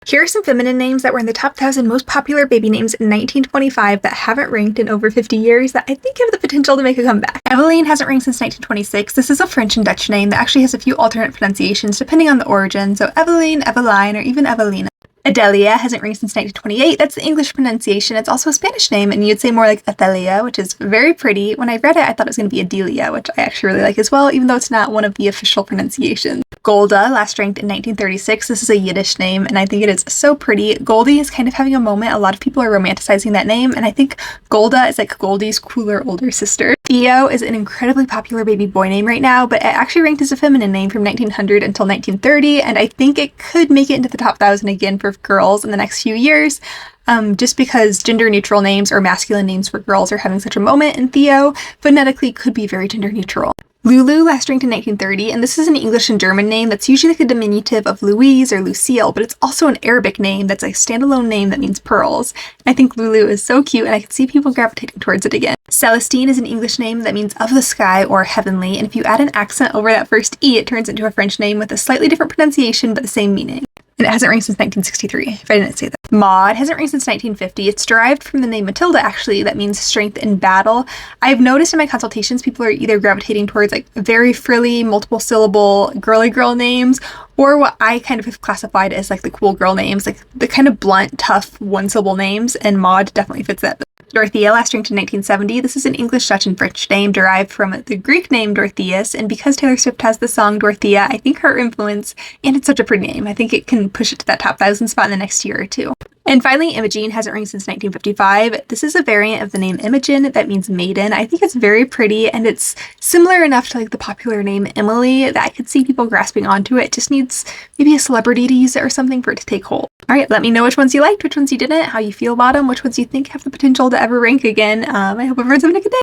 Here are some feminine names that were in the top 1,000 most popular baby names in 1925 that haven't ranked in over 50 years that I think have the potential to make a comeback. Eveline hasn't ranked since 1926. This is a French and Dutch name that actually has a few alternate pronunciations depending on the origin, so Eveline, Eveline, or even Evelina. Adelia hasn't ranked since 1928. That's the English pronunciation. It's also a Spanish name, and you'd say more like Athelia, which is very pretty. When I read it, I thought it was going to be Adelia, which I actually really like as well, even though it's not one of the official pronunciations. Golda last ranked in 1936. This is a Yiddish name, and I think it is so pretty. Goldie is kind of having a moment. A lot of people are romanticizing that name, and I think Golda is like Goldie's cooler older sister. Theo is an incredibly popular baby boy name right now, but it actually ranked as a feminine name from 1900 until 1930, and I think it could make it into the top 1,000 again for girls in the next few years, just because gender-neutral names or masculine names for girls are having such a moment, and Theo phonetically could be very gender-neutral. Lulu last ranked in 1930, and this is an English and German name that's usually like a diminutive of Louise or Lucille, but it's also an Arabic name that's a standalone name that means pearls. And I think Lulu is so cute, and I can see people gravitating towards it again. Celestine is an English name that means of the sky or heavenly, and if you add an accent over that first E, it turns into a French name with a slightly different pronunciation but the same meaning. And it hasn't ranked since 1963, if I didn't say that. Maud hasn't ranked since 1950. It's derived from the name Matilda, actually, that means strength in battle. I've noticed in my consultations, people are either gravitating towards like very frilly, multiple syllable girly girl names, or what I kind of have classified as like the cool girl names, like the kind of blunt, tough, one syllable names, and Maud definitely fits that. Northia last ranked in 1970. This is an English, Dutch, and French name derived from the Greek name Dorotheus, and because Taylor Swift has the song Dorothea, I think her influence, and it's such a pretty name, I think it can push it to that top 1,000 spot in the next year or two. And finally, Imagin hasn't ranked since 1955. This is a variant of the name Imagin that means maiden. I think it's very pretty, and it's similar enough to like the popular name Emily that I could see people grasping onto it. It just needs maybe a celebrity to use it or something for it to take hold. All right, let me know which ones you liked, which ones you didn't, how you feel about them, which ones you think have the potential to ever rank again. I hope everyone's having a good day.